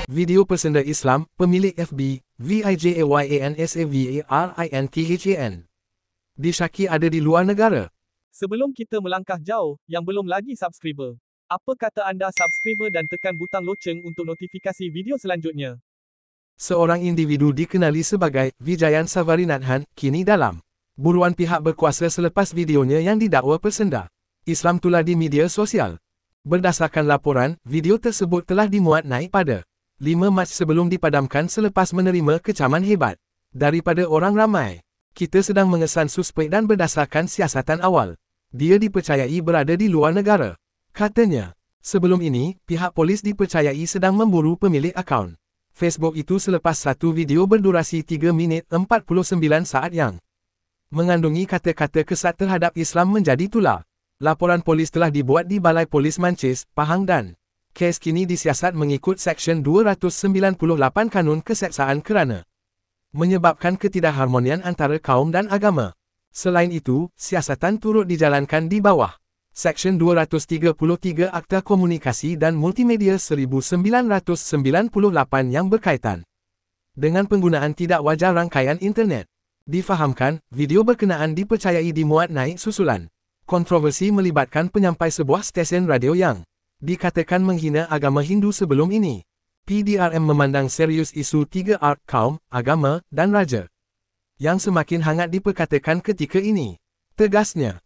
Video pesenda Islam, pemilik FB, VIJAYANSAVARINTHAN. Disyaki ada di luar negara. Sebelum kita melangkah jauh, yang belum lagi subscriber, apa kata anda subscriber dan tekan butang loceng untuk notifikasi video selanjutnya? Seorang individu dikenali sebagai Vijayan Savarinathan, kini dalam buruan pihak berkuasa selepas videonya yang didakwa pesenda Islam tular di media sosial. Berdasarkan laporan, video tersebut telah dimuat naik pada 5 Mac sebelum dipadamkan selepas menerima kecaman hebat daripada orang ramai. Kita sedang mengesan suspek dan berdasarkan siasatan awal, dia dipercayai berada di luar negara, katanya. Sebelum ini, pihak polis dipercayai sedang memburu pemilik akaun Facebook itu selepas satu video berdurasi 3 minit 49 saat yang mengandungi kata-kata kesat terhadap Islam menjadi tular. Laporan polis telah dibuat di Balai Polis Mancis, Pahang dan kes kini disiasat mengikut Seksyen 298 Kanun Keseksaan kerana menyebabkan ketidakharmonian antara kaum dan agama. Selain itu, siasatan turut dijalankan di bawah Seksyen 233 Akta Komunikasi dan Multimedia 1998 yang berkaitan dengan penggunaan tidak wajar rangkaian internet. Difahamkan, video berkenaan dipercayai dimuat naik susulan kontroversi melibatkan penyampai sebuah stesen radio yang dikatakan menghina agama Hindu sebelum ini. PDRM memandang serius isu 3R, kaum, agama, dan raja, yang semakin hangat diperkatakan ketika ini. Tegasnya,